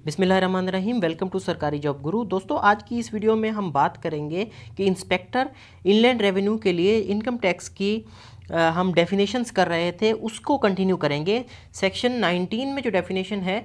बिस्मिल्लाहिर्रहमानिर्रहीम। Welcome to सरकारी job गुरु। दोस्तों, आज की इस वीडियो में हम बात करेंगे कि इंस्पेक्टर इनलैंड रेवेन्यू के लिए इनकम टैक्स की हम डेफिनेशंस कर रहे थे, उसको कंटिन्यू करेंगे। सेक्शन 19 में जो डेफिनेशन है,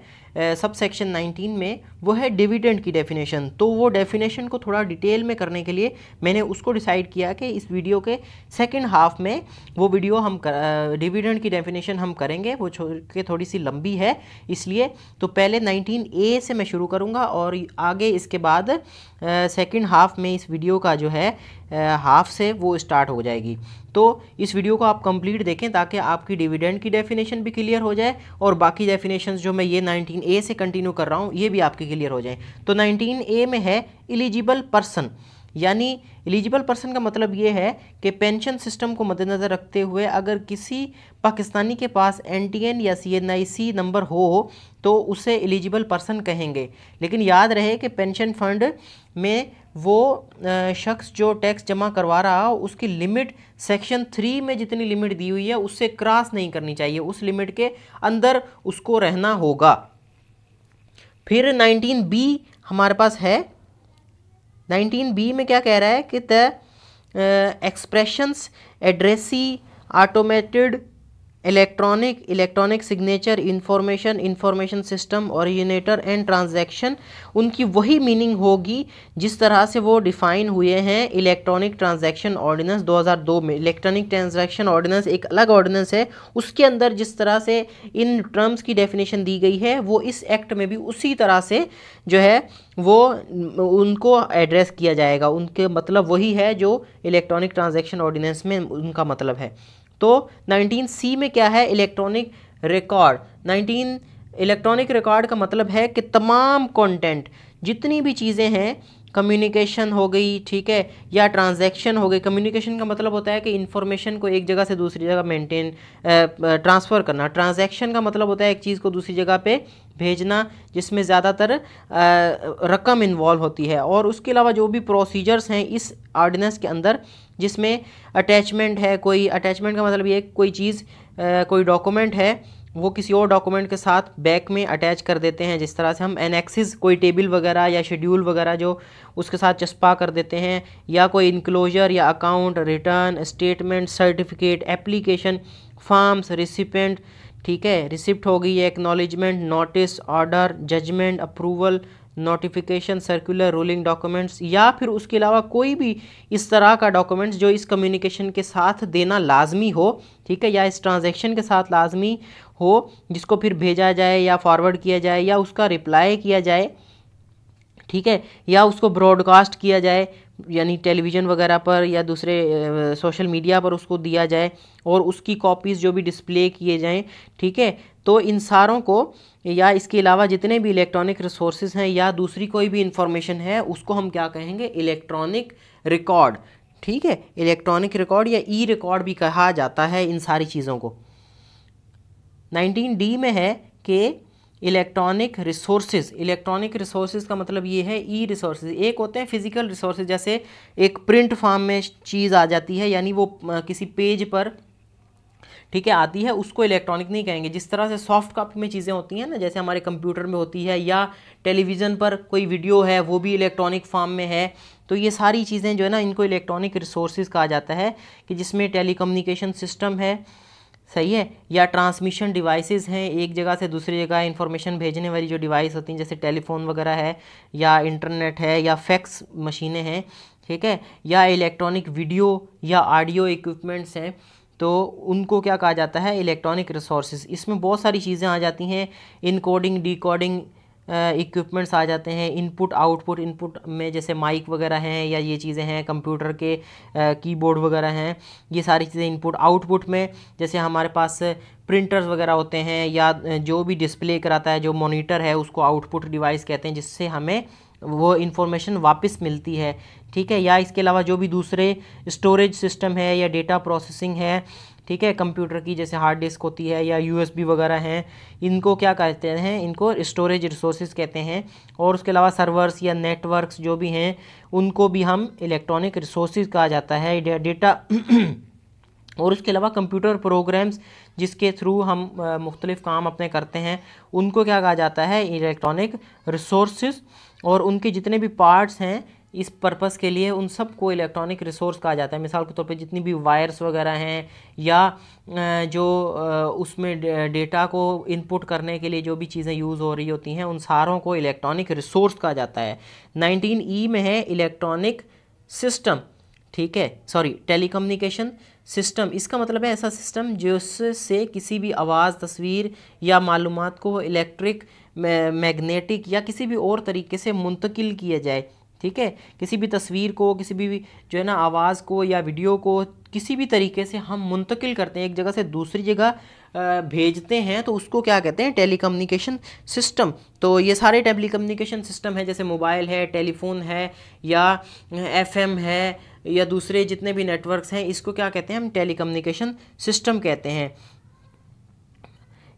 सब सेक्शन 19 में, वो है डिविडेंड की डेफिनेशन। तो वो डेफिनेशन को थोड़ा डिटेल में करने के लिए मैंने उसको डिसाइड किया कि इस वीडियो के सेकंड हाफ में वो वीडियो हम डिविडेंड की डेफिनेशन हम करेंगे। वो के थोड़ी सी लंबी है, इसलिए तो पहले 19A से मैं शुरू करूँगा और आगे इसके बाद सेकंड हाफ में इस वीडियो का जो है हाफ से वो स्टार्ट हो जाएगी। तो इस वीडियो को आप कंप्लीट देखें ताकि आपकी डिविडेंड की डेफिनेशन भी क्लियर हो जाए और बाकी डेफिनेशंस जो मैं ये 19A से कंटिन्यू कर रहा हूँ ये भी आपकी क्लियर हो जाए। तो 19A में है एलिजिबल पर्सन, यानी एलिजिबल पर्सन का मतलब ये है कि पेंशन सिस्टम को मद्देनज़र रखते हुए अगर किसी पाकिस्तानी के पास NTN या CNIC नंबर हो तो उसे एलिजिबल पर्सन कहेंगे। लेकिन याद रहे कि पेंशन फंड में वो शख्स जो टैक्स जमा करवा रहा हो उसकी लिमिट सेक्शन 3 में जितनी लिमिट दी हुई है उससे क्रॉस नहीं करनी चाहिए, उस लिमिट के अंदर उसको रहना होगा। फिर 19B हमारे पास है। 19B में क्या कह रहा है कि the expressions addressee automated electronic signature information system originator and transaction, उनकी वही मीनिंग होगी जिस तरह से वो डिफ़ाइन हुए हैं इलेक्ट्रॉनिक ट्रांजैक्शन ऑर्डिनेंस 2002 में। इलेक्ट्रॉनिक ट्रांजैक्शन ऑर्डिनेंस एक अलग ऑर्डिनेंस है, उसके अंदर जिस तरह से इन टर्म्स की डेफिनेशन दी गई है वो इस एक्ट में भी उसी तरह से जो है वो उनको एड्रेस किया जाएगा। उनके मतलब वही है जो इलेक्ट्रॉनिक ट्रांजैक्शन ऑर्डिनेंस में उनका मतलब है। तो 19C में क्या है, इलेक्ट्रॉनिक रिकॉर्ड। इलेक्ट्रॉनिक रिकॉर्ड का मतलब है कि तमाम कंटेंट जितनी भी चीज़ें हैं, कम्युनिकेशन हो गई, ठीक है, या ट्रांजैक्शन हो गई। कम्युनिकेशन का मतलब होता है कि इन्फॉर्मेशन को एक जगह से दूसरी जगह ट्रांसफ़र करना। ट्रांजैक्शन का मतलब होता है एक चीज़ को दूसरी जगह पे भेजना जिसमें ज़्यादातर रकम इन्वॉल्व होती है। और उसके अलावा जो भी प्रोसीजर्स हैं इस ऑर्डिनेंस के अंदर, जिसमें अटैचमेंट है, कोई अटैचमेंट का मतलब ये कोई चीज़ कोई डॉक्यूमेंट है वो किसी और डॉक्यूमेंट के साथ बैक में अटैच कर देते हैं। जिस तरह से हम एनेक्सिस, कोई टेबल वगैरह या शेड्यूल वगैरह जो उसके साथ चस्पा कर देते हैं, या कोई इनक्लोजर या account, return, statement, certificate, application, forms, recipient, ठीक है, रिसिप्ट हो गई है, acknowledgement, notice, order, judgement, approval, notification, circular, ruling documents, या फिर उसके अलावा कोई भी इस तरह का डॉक्यूमेंट्स जो इस कम्युनिकेशन के साथ देना लाजमी हो, ठीक है, या इस ट्रांजैक्शन के साथ लाजमी हो, जिसको फिर भेजा जाए या फॉरवर्ड किया जाए या उसका रिप्लाई किया जाए, ठीक है, या उसको ब्रॉडकास्ट किया जाए, यानी टेलीविज़न वगैरह पर या दूसरे सोशल मीडिया पर उसको दिया जाए और उसकी कॉपीज़ जो भी डिस्प्ले किए जाएं, ठीक है। तो इन सारों को, या इसके अलावा जितने भी इलेक्ट्रॉनिक रिसोर्सेज हैं या दूसरी कोई भी इंफॉर्मेशन है, उसको हम क्या कहेंगे, इलेक्ट्रॉनिक रिकॉर्ड, ठीक है। इलेक्ट्रॉनिक रिकॉर्ड या ई रिकॉर्ड भी कहा जाता है इन सारी चीज़ों को। 19D में है कि इलेक्ट्रॉनिक रिसोर्सेज का मतलब ये है ई रिसोर्सेज। एक होते हैं फिजिकल रिसोर्सेज, जैसे एक प्रिंट फॉर्म में चीज़ आ जाती है, यानी वो किसी पेज पर, ठीक है, आती है, उसको इलेक्ट्रॉनिक नहीं कहेंगे। जिस तरह से सॉफ्ट कॉपी में चीज़ें होती हैं ना, जैसे हमारे कंप्यूटर में होती है, या टेलीविज़न पर कोई वीडियो है वो भी इलेक्ट्रॉनिक फॉर्म में है। तो ये सारी चीज़ें जो है ना, इनको इलेक्ट्रॉनिक रिसोर्सेज कहा जाता है, कि जिसमें टेलीकम्युनिकेशन सिस्टम है, सही है, या ट्रांसमिशन डिवाइसेस हैं, एक जगह से दूसरी जगह इंफॉर्मेशन भेजने वाली जो डिवाइस होती हैं, जैसे टेलीफोन वगैरह है, या इंटरनेट है, या फैक्स मशीनें हैं, ठीक है, या इलेक्ट्रॉनिक वीडियो या ऑडियो इक्विपमेंट्स हैं, तो उनको क्या कहा जाता है, इलेक्ट्रॉनिक रिसोर्सेज। इसमें बहुत सारी चीज़ें आ जाती हैं, इनकोडिंग डिकोडिंग इक्विपमेंट्स आ जाते हैं, इनपुट में जैसे माइक वगैरह हैं, या ये चीज़ें हैं, कंप्यूटर के कीबोर्ड वगैरह हैं, ये सारी चीज़ें इनपुट। आउटपुट में जैसे हमारे पास प्रिंटर्स वगैरह होते हैं, या जो भी डिस्प्ले कराता है जो मॉनिटर है उसको आउटपुट डिवाइस कहते हैं, जिससे हमें वो इन्फॉर्मेशन वापस मिलती है, ठीक है। या इसके अलावा जो भी दूसरे स्टोरेज सिस्टम है या डेटा प्रोसेसिंग है, ठीक है, कंप्यूटर की जैसे हार्ड डिस्क होती है या USB वगैरह हैं, इनको क्या कहते हैं, इनको स्टोरेज रिसोर्सेज कहते हैं। और उसके अलावा सर्वर्स या नेटवर्क्स जो भी हैं उनको भी हम इलेक्ट्रॉनिक रिसोर्सेज कहा जाता है, डेटा और उसके अलावा कंप्यूटर प्रोग्राम्स जिसके थ्रू हम मुख्तलिफ काम अपने करते हैं, उनको क्या कहा जाता है, इलेक्ट्रॉनिक रिसोर्सेज। और उनके जितने भी पार्ट्स हैं इस पर्पस के लिए, उन सब को इलेक्ट्रॉनिक रिसोर्स कहा जाता है। मिसाल के तौर पे जितनी भी वायर्स वगैरह हैं या जो उसमें डेटा को इनपुट करने के लिए जो भी चीज़ें यूज़ हो रही होती हैं, उन सारों को इलेक्ट्रॉनिक रिसोर्स कहा जाता है। 19E में है इलेक्ट्रॉनिक सिस्टम, ठीक है, सॉरी, टेलीकम्युनिकेशन सिस्टम। इसका मतलब है ऐसा सिस्टम जिससे किसी भी आवाज़, तस्वीर या मालूमात को इलेक्ट्रिक, मैग्नेटिक या किसी भी और तरीके से मुंतकिल किया जाए, ठीक है। किसी भी तस्वीर को, किसी भी जो है ना आवाज़ को या वीडियो को किसी भी तरीके से हम मुंतकिल करते हैं, एक जगह से दूसरी जगह भेजते हैं, तो उसको क्या कहते हैं, टेलीकम्युनिकेशन सिस्टम। तो ये सारे टेलीकम्युनिकेशन सिस्टम है, जैसे मोबाइल है, टेलीफोन है या FM है या दूसरे जितने भी नेटवर्क्स हैं, इसको क्या कहते हैं, हम टेलीकम्युनिकेशन सिस्टम कहते हैं।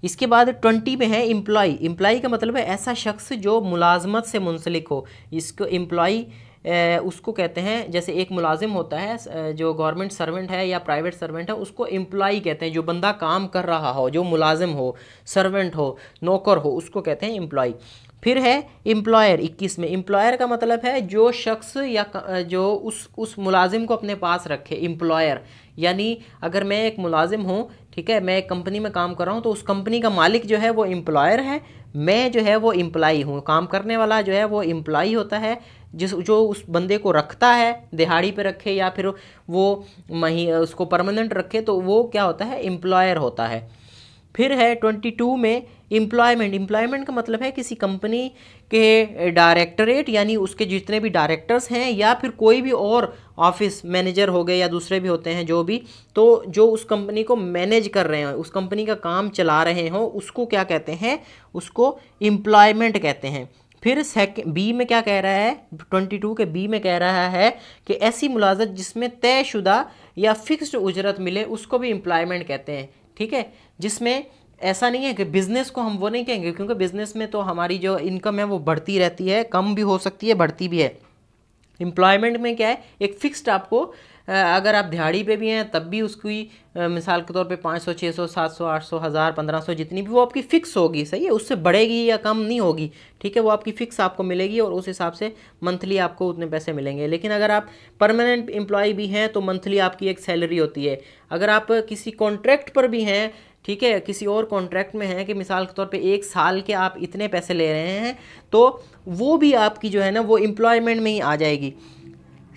इसके बाद 20 में है एम्प्लॉय। एम्प्लॉय का मतलब है ऐसा शख्स जो मुलाजमत से मुंसलिक हो, इसको एम्प्लॉय उसको कहते हैं। जैसे एक मुलाजिम होता है जो गवर्नमेंट सर्वेंट है या प्राइवेट सर्वेंट है, उसको एम्प्लॉय कहते हैं। जो बंदा काम कर रहा हो, जो मुलाजिम हो, सर्वेंट हो, नौकर हो, उसको कहते हैं एम्प्लॉय। फिर है एम्प्लॉयर 21 में। एम्प्लॉयर का मतलब है जो शख्स या जो उस मुलाजिम को अपने पास रखे, एम्प्लॉयर। यानी अगर मैं एक मुलाजिम हूँ, ठीक है, मैं एक कंपनी में काम कर रहा हूँ, तो उस कंपनी का मालिक जो है वो एम्प्लॉयर है, मैं जो है वो एम्प्लॉई हूँ। काम करने वाला जो है वो एम्प्लॉई होता है, जो उस बंदे को रखता है, दिहाड़ी पे रखे या फिर वो उसको परमानेंट रखे, तो वो क्या होता है, एम्प्लॉयर होता है। फिर है 22 में एम्प्लॉयमेंट। एम्प्लॉयमेंट का मतलब है किसी कंपनी के डायरेक्टरेट, यानी उसके जितने भी डायरेक्टर्स हैं या फिर कोई भी और ऑफिस मैनेजर हो गए या दूसरे भी होते हैं जो भी, तो जो उस कंपनी को मैनेज कर रहे हैं, उस कंपनी का काम चला रहे हों, उसको क्या कहते हैं, उसको एम्प्लॉयमेंट कहते हैं। फिर बी में क्या कह रहा है, 22 के बी में कह रहा है कि ऐसी मुलाजत जिसमें तयशुदा या फिक्स्ड उजरत मिले, उसको भी एम्प्लॉयमेंट कहते हैं, ठीक है। जिसमें ऐसा नहीं है कि बिज़नेस को हम वो नहीं कहेंगे, क्योंकि बिज़नेस में तो हमारी जो इनकम है वो बढ़ती रहती है, कम भी हो सकती है, बढ़ती भी है। एम्प्लॉयमेंट में क्या है, एक फिक्स्ड आपको, अगर आप दिहाड़ी पे भी हैं तब भी उसकी मिसाल के तौर पे 500, 600, 700, 800, 1000, 1500 जितनी भी, वो आपकी फ़िक्स होगी, सही है, उससे बढ़ेगी या कम नहीं होगी, ठीक है। वो आपकी फ़िक्स आपको मिलेगी और उस हिसाब से मंथली आपको उतने पैसे मिलेंगे। लेकिन अगर आप परमानेंट एम्प्लॉय भी हैं तो मंथली आपकी एक सैलरी होती है। अगर आप किसी कॉन्ट्रैक्ट पर भी हैं, ठीक है, किसी और कॉन्ट्रैक्ट में है कि मिसाल के तौर पे 1 साल के आप इतने पैसे ले रहे हैं, तो वो भी आपकी जो है ना वो एम्प्लॉयमेंट में ही आ जाएगी।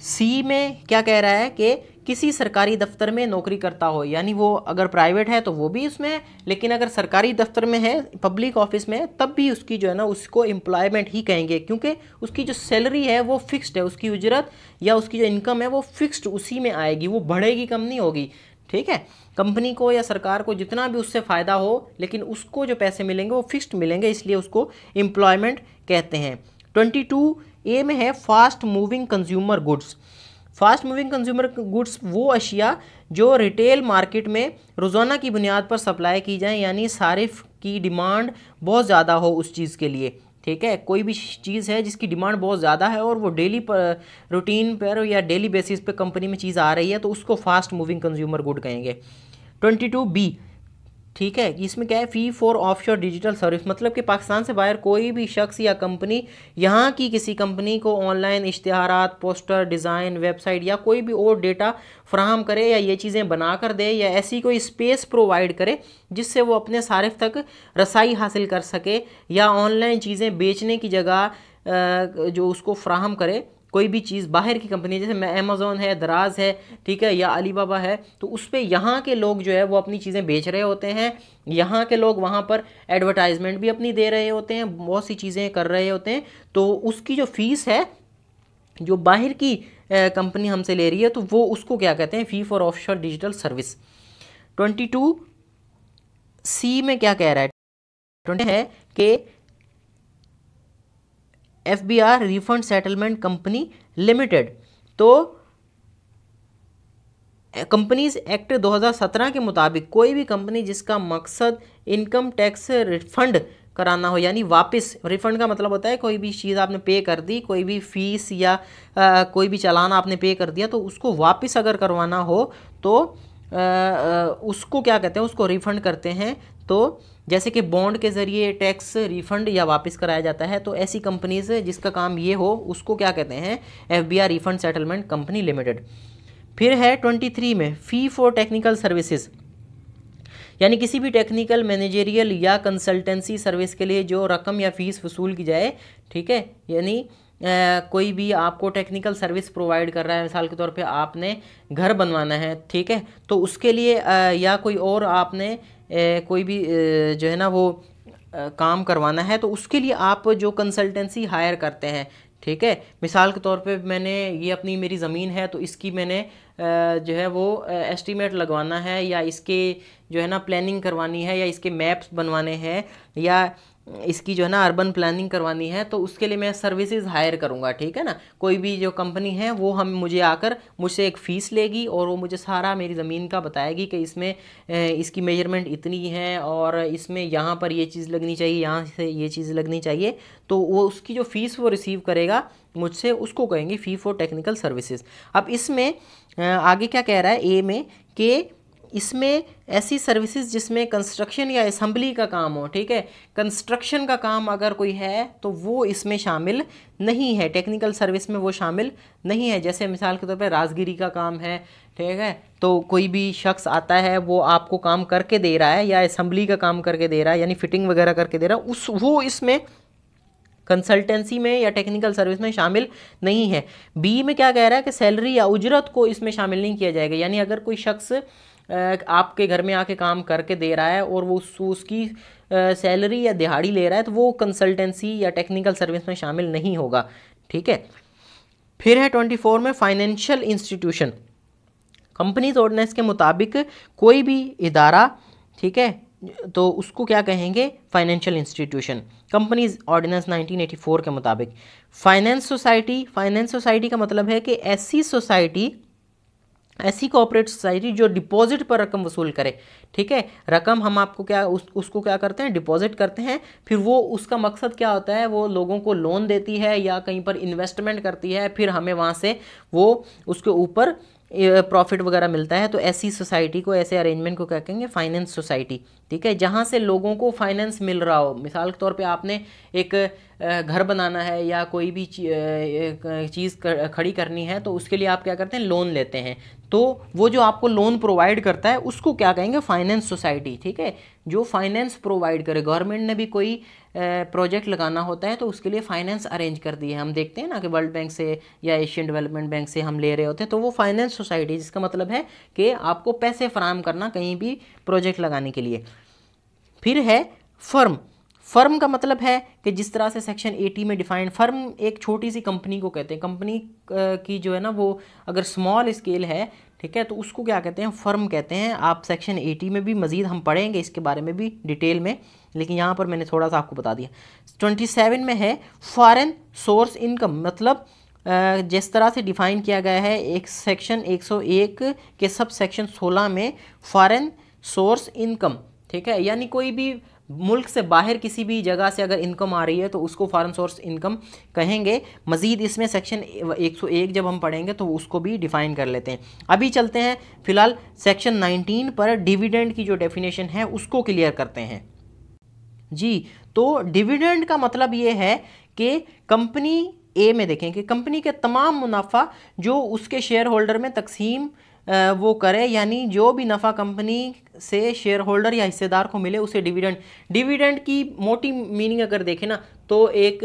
सी में क्या कह रहा है कि किसी सरकारी दफ्तर में नौकरी करता हो, यानी वो अगर प्राइवेट है तो वो भी उसमें है, लेकिन अगर सरकारी दफ्तर में है, पब्लिक ऑफिस में है, तब भी उसकी जो है ना उसको एम्प्लॉयमेंट ही कहेंगे, क्योंकि उसकी जो सैलरी है वो फिक्स्ड है, उसकी उजरत या उसकी जो इनकम है वो फिक्स्ड उसी में आएगी, वो बढ़ेगी, कम नहीं होगी, ठीक है। कंपनी को या सरकार को जितना भी उससे फ़ायदा हो, लेकिन उसको जो पैसे मिलेंगे वो फिक्स्ड मिलेंगे, इसलिए उसको एम्प्लॉयमेंट कहते हैं। 22A में है fast moving consumer goods. Fast moving consumer goods वो अशिया जो रिटेल मार्केट में रोज़ाना की बुनियाद पर सप्लाई की जाए, यानी सारिफ की डिमांड बहुत ज़्यादा हो उस चीज़ के लिए, ठीक है। कोई भी चीज़ है जिसकी डिमांड बहुत ज़्यादा है और वो डेली पर, रूटीन पर या डेली बेसिस पे कंपनी में चीज़ आ रही है, तो उसको फास्ट मूविंग कंज्यूमर गुड कहेंगे। 22B, ठीक है, इसमें क्या है, फ़ी फॉर ऑफशोर डिजिटल सर्विस, मतलब कि पाकिस्तान से बाहर कोई भी शख्स या कंपनी यहाँ की किसी कंपनी को ऑनलाइन इश्तिहारात, पोस्टर, डिज़ाइन, वेबसाइट या कोई भी और डेटा फराहम करे या ये चीज़ें बना कर दे या ऐसी कोई स्पेस प्रोवाइड करे जिससे वो अपने सारिफ तक रसाई हासिल कर सके, या ऑनलाइन चीज़ें बेचने की जगह जो उसको फराहम करे, कोई भी चीज़ बाहर की कंपनी, जैसे अमेज़ॉन है, दराज है, ठीक है, या अलीबाबा है, तो उस पर यहाँ के लोग जो है वो अपनी चीज़ें बेच रहे होते हैं, यहाँ के लोग वहाँ पर एडवर्टाइजमेंट भी अपनी दे रहे होते हैं, बहुत सी चीज़ें कर रहे होते हैं, तो उसकी जो फ़ीस है जो बाहर की कंपनी हमसे ले रही है, तो वो उसको क्या कहते हैं, फ़ी for offshore digital service. 22C में क्या कह रहा है, 20 है कि FBR refund settlement company limited, तो कंपनीज एक्ट 2017 के मुताबिक कोई भी कंपनी जिसका मकसद इनकम टैक्स रिफंड कराना हो, यानी वापस, रिफंड का मतलब होता है कोई भी चीज़ आपने पे कर दी, कोई भी फीस या कोई भी चालान आपने पे कर दिया, तो उसको वापस अगर करवाना हो तो उसको क्या कहते हैं, उसको रिफंड करते हैं। तो जैसे कि बॉन्ड के ज़रिए टैक्स रिफंड या वापस कराया जाता है, तो ऐसी कंपनीज जिसका काम ये हो उसको क्या कहते हैं, FBI refund settlement company limited. फिर है 23 में फ़ी फॉर टेक्निकल सर्विसेज, यानी किसी भी टेक्निकल, मैनेजेरियल या कंसल्टेंसी सर्विस के लिए जो रकम या फीस वसूल की जाए, ठीक है। यानी कोई भी आपको टेक्निकल सर्विस प्रोवाइड कर रहा है, मिसाल के तौर पे आपने घर बनवाना है, ठीक है, तो उसके लिए या कोई और आपने कोई भी जो है ना वो काम करवाना है, तो उसके लिए आप जो कंसल्टेंसी हायर करते हैं, ठीक है। मिसाल के तौर पे मैंने ये अपनी मेरी ज़मीन है, तो इसकी मैंने जो है वो एस्टीमेट लगवाना है, या इसके जो है ना प्लानिंग करवानी है, या इसके मैप्स बनवाने हैं, या इसकी जो है ना अर्बन प्लानिंग करवानी है, तो उसके लिए मैं सर्विसेज हायर करूँगा, ठीक है ना। कोई भी जो कंपनी है वो हम मुझे आकर मुझसे एक फ़ीस लेगी और वो मुझे सारा मेरी ज़मीन का बताएगी कि इसमें इसकी मेजरमेंट इतनी है और इसमें यहाँ पर ये चीज़ लगनी चाहिए, यहाँ से ये चीज़ लगनी चाहिए, तो वो उसकी जो फ़ीस वो रिसीव करेगा मुझसे, उसको कहेंगे फ़ी फॉर टेक्निकल सर्विसेज। अब इसमें आगे क्या कह रहा है ए में, कि इसमें ऐसी सर्विसेज जिसमें कंस्ट्रक्शन या असेंबली का काम हो, ठीक है, कंस्ट्रक्शन का काम अगर कोई है तो वो इसमें शामिल नहीं है, टेक्निकल सर्विस में वो शामिल नहीं है। जैसे मिसाल के तौर पे राजगिरी का काम है, ठीक है, तो कोई भी शख्स आता है, वो आपको काम करके दे रहा है, या असेंबली का काम करके दे रहा है, यानी फिटिंग वगैरह करके दे रहा है, वो इसमें कंसल्टेंसी में या टेक्निकल सर्विस में शामिल नहीं है। बी में क्या कह रहा है कि सैलरी या उजरत को इसमें शामिल नहीं किया जाएगा, यानी अगर कोई शख्स आपके घर में आके काम करके दे रहा है और वो उसकी सैलरी या दिहाड़ी ले रहा है, तो वो कंसल्टेंसी या टेक्निकल सर्विस में शामिल नहीं होगा, ठीक है। फिर है 24 में फाइनेंशियल इंस्टीट्यूशन, कंपनीज ऑर्डिनेंस के मुताबिक कोई भी इदारा, ठीक है, तो उसको क्या कहेंगे, फाइनेंशियल इंस्टीट्यूशन, कंपनीज ऑर्डिनेंस 1984 के मुताबिक। फाइनेंस सोसाइटी, फाइनेंस सोसाइटी का मतलब है कि ऐसी सोसाइटी, ऐसी कोऑपरेटिव सोसाइटी जो डिपॉजिट पर रकम वसूल करे, ठीक है। रकम हम आपको क्या उसको क्या करते हैं, डिपॉजिट करते हैं, फिर वो उसका मकसद क्या होता है, वो लोगों को लोन देती है या कहीं पर इन्वेस्टमेंट करती है, फिर हमें वहाँ से वो उसके ऊपर प्रॉफिट वगैरह मिलता है। तो ऐसी सोसाइटी को, ऐसे अरेंजमेंट को क्या कहेंगे, फाइनेंस सोसाइटी, ठीक है, जहाँ से लोगों को फाइनेंस मिल रहा हो। मिसाल के तौर पे आपने एक घर बनाना है या कोई भी चीज़ खड़ी करनी है, तो उसके लिए आप क्या करते हैं, लोन लेते हैं, तो वो जो आपको लोन प्रोवाइड करता है उसको क्या कहेंगे, फाइनेंस सोसाइटी, ठीक है, जो फाइनेंस प्रोवाइड करे। गवर्नमेंट ने भी कोई प्रोजेक्ट लगाना होता है तो उसके लिए फाइनेंस अरेंज कर दी है। हम देखते हैं ना कि वर्ल्ड बैंक से या एशियन डेवलपमेंट बैंक से हम ले रहे होते हैं, तो वो फाइनेंस सोसाइटी, जिसका मतलब है कि आपको पैसे फराहम करना कहीं भी प्रोजेक्ट लगाने के लिए। फिर है फर्म, फर्म का मतलब है कि जिस तरह से सेक्शन 80 में डिफाइंड, फर्म एक छोटी सी कंपनी को कहते हैं। कंपनी की जो है ना वो अगर स्मॉल स्केल है, ठीक है, तो उसको क्या कहते हैं, फर्म कहते हैं। आप सेक्शन 80 में भी मज़ीद हम पढ़ेंगे इसके बारे में भी डिटेल में, लेकिन यहाँ पर मैंने थोड़ा सा आपको बता दिया। 27 में है फॉरेन सोर्स इनकम, मतलब जिस तरह से डिफ़ाइन किया गया है एक सेक्शन 101 के सब सेक्शन 16 में, फॉरेन सोर्स इनकम, ठीक है, यानी कोई भी मुल्क से बाहर किसी भी जगह से अगर इनकम आ रही है तो उसको फॉरेन सोर्स इनकम कहेंगे। मज़ीद इसमें सेक्शन 101 जब हम पढ़ेंगे तो उसको भी डिफ़ाइन कर लेते हैं। अभी चलते हैं फ़िलहाल सेक्शन 19 पर, डिविडेंड की जो डेफिनेशन है उसको क्लियर करते हैं जी। तो डिविडेंड का मतलब ये है कि कंपनी ए में देखें कि कंपनी के तमाम मुनाफा जो उसके शेयर होल्डर में तकसीम वो करे, यानी जो भी नफ़ा कंपनी से शेयर होल्डर या हिस्सेदार को मिले उसे डिविडेंड। डिविडेंड की मोटी मीनिंग अगर देखें ना तो एक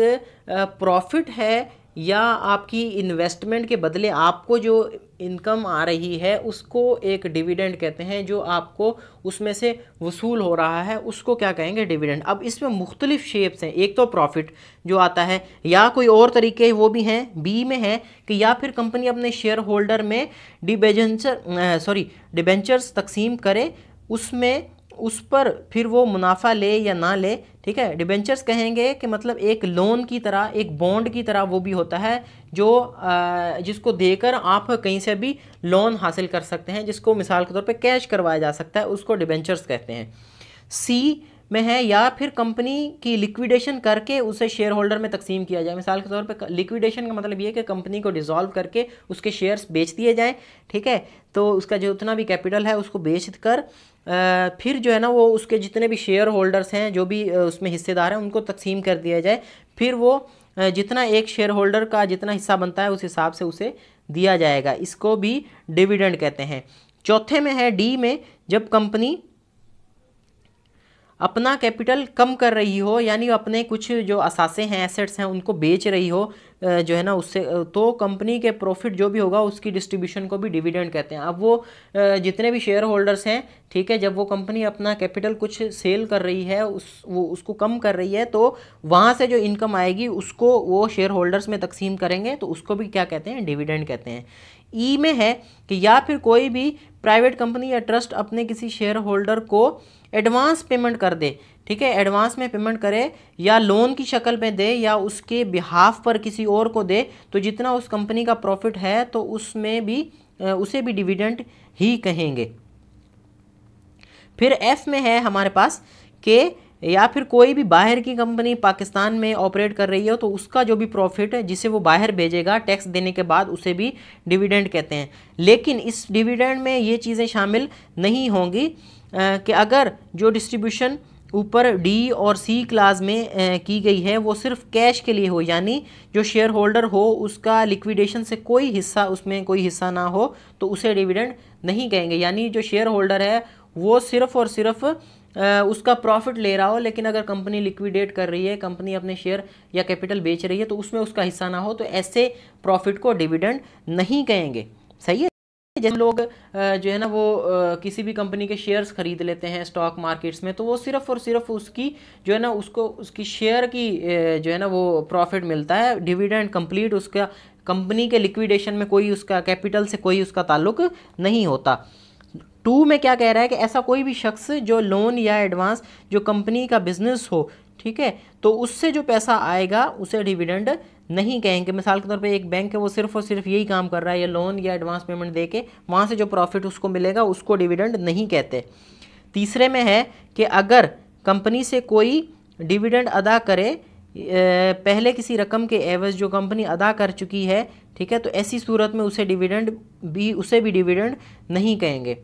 प्रॉफिट है या आपकी इन्वेस्टमेंट के बदले आपको जो इनकम आ रही है उसको एक डिविडेंड कहते हैं। जो आपको उसमें से वसूल हो रहा है उसको क्या कहेंगे, डिविडेंड। अब इसमें मुख्तलिफ शेप्स हैं, एक तो प्रॉफिट जो आता है, या कोई और तरीके वो भी हैं, बी में है कि या फिर कंपनी अपने शेयर होल्डर में डिबेंचर्स तकसीम करे, उसमें उस पर फिर वो मुनाफा ले या ना ले, ठीक है। डिबेंचर्स कहेंगे कि मतलब एक लोन की तरह, एक बॉन्ड की तरह वो भी होता है जो जिसको देकर आप कहीं से भी लोन हासिल कर सकते हैं, जिसको मिसाल के तौर पे कैश करवाया जा सकता है, उसको डिबेंचर्स कहते हैं। सी में है या फिर कंपनी की लिक्विडेशन करके उसे शेयर होल्डर में तकसीम किया जाए। मिसाल के तौर पे लिक्विडेशन का मतलब ये है कि कंपनी को डिसॉल्व करके उसके शेयर्स बेच दिए जाएं, ठीक है। तो उसका जो उतना भी कैपिटल है उसको बेच कर फिर जो है ना वो उसके जितने भी शेयर होल्डर्स हैं, जो भी उसमें हिस्सेदार हैं, उनको तकसीम कर दिया जाए। फिर वो जितना एक शेयर होल्डर का जितना हिस्सा बनता है उस हिसाब से उसे दिया जाएगा। इसको भी डिविडेंड कहते हैं। चौथे में है डी में, जब कंपनी अपना कैपिटल कम कर रही हो, यानी अपने कुछ जो असासे हैं, एसेट्स हैं, उनको बेच रही हो जो है ना उससे, तो कंपनी के प्रॉफिट जो भी होगा उसकी डिस्ट्रीब्यूशन को भी डिविडेंड कहते हैं। अब वो जितने भी शेयर होल्डर्स हैं, ठीक है, जब वो कंपनी अपना कैपिटल कुछ सेल कर रही है, उसको कम कर रही है, तो वहाँ से जो इनकम आएगी उसको वो शेयर होल्डर्स में तकसीम करेंगे, तो उसको भी क्या कहते हैं, डिविडेंड कहते हैं। ई में है कि या फिर कोई भी प्राइवेट कंपनी या ट्रस्ट अपने किसी शेयर होल्डर को एडवांस पेमेंट कर दे, ठीक है, एडवांस में पेमेंट करे या लोन की शक्ल में दे या उसके बिहाफ पर किसी और को दे, तो जितना उस कंपनी का प्रॉफिट है तो उसमें भी उसे भी डिविडेंड ही कहेंगे। फिर एफ में है हमारे पास कि या फिर कोई भी बाहर की कंपनी पाकिस्तान में ऑपरेट कर रही हो, तो उसका जो भी प्रॉफिट है जिसे वो बाहर भेजेगा टैक्स देने के बाद, उसे भी डिविडेंड कहते हैं। लेकिन इस डिविडेंड में ये चीज़ें शामिल नहीं होंगी कि अगर जो डिस्ट्रीब्यूशन ऊपर डी और सी क्लास में की गई है वो सिर्फ कैश के लिए हो, यानी जो शेयर होल्डर हो उसका लिक्विडेशन से कोई हिस्सा, उसमें कोई हिस्सा ना हो, तो उसे डिविडेंड नहीं कहेंगे। यानी जो शेयर होल्डर है वो सिर्फ और सिर्फ उसका प्रॉफिट ले रहा हो, लेकिन अगर कंपनी लिक्विडेट कर रही है, कंपनी अपने शेयर या कैपिटल बेच रही है, तो उसमें उसका हिस्सा ना हो, तो ऐसे प्रॉफिट को डिविडेंड नहीं कहेंगे। सही है। जैसे लोग जो है ना वो किसी भी कंपनी के शेयर्स खरीद लेते हैं स्टॉक मार्केट्स में, तो वो सिर्फ और सिर्फ उसकी जो है ना उसको उसकी शेयर की जो है ना वो प्रॉफिट मिलता है। डिविडेंड कंप्लीट उसका कंपनी के लिक्विडेशन में कोई उसका कैपिटल से कोई उसका ताल्लुक नहीं होता। 2 में क्या कह रहा है कि ऐसा कोई भी शख्स जो लोन या एडवांस जो कंपनी का बिजनेस हो, ठीक है, तो उससे जो पैसा आएगा उसे डिविडेंड नहीं कहेंगे। मिसाल के तौर पे एक बैंक है, वो सिर्फ और सिर्फ यही काम कर रहा है, ये लोन या एडवांस पेमेंट दे के वहाँ से जो प्रॉफिट उसको मिलेगा उसको डिविडेंड नहीं कहते। तीसरे में है कि अगर कंपनी से कोई डिविडेंड अदा करे पहले किसी रकम के एवज जो कंपनी अदा कर चुकी है, ठीक है, तो ऐसी सूरत में उसे भी डिविडेंड नहीं कहेंगे।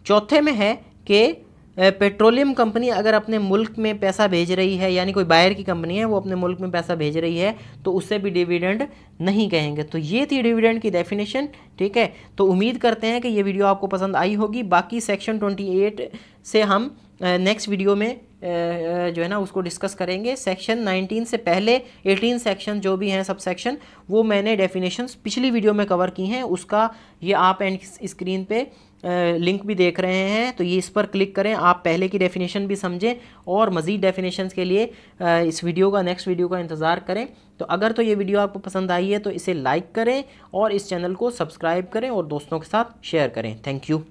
चौथे में है कि पेट्रोलियम कंपनी अगर अपने मुल्क में पैसा भेज रही है, यानी कोई बाहर की कंपनी है वो अपने मुल्क में पैसा भेज रही है, तो उससे भी डिविडेंड नहीं कहेंगे। तो ये थी डिविडेंड की डेफिनेशन, ठीक है। तो उम्मीद करते हैं कि ये वीडियो आपको पसंद आई होगी। बाकी सेक्शन 28 से हम नेक्स्ट वीडियो में जो है ना उसको डिस्कस करेंगे। सेक्शन 19 से पहले 18 सेक्शन जो भी हैं सब सेक्शन, वो मैंने डेफिनेशंस पिछली वीडियो में कवर की हैं, उसका ये आप एंड स्क्रीन पे लिंक भी देख रहे हैं, तो ये इस पर क्लिक करें, आप पहले की डेफिनेशन भी समझें और मज़ीद डेफिनेशंस के लिए इस वीडियो का नेक्स्ट वीडियो का इंतज़ार करें। तो अगर तो ये वीडियो आपको पसंद आई है तो इसे लाइक करें और इस चैनल को सब्सक्राइब करें और दोस्तों के साथ शेयर करें। Thank you.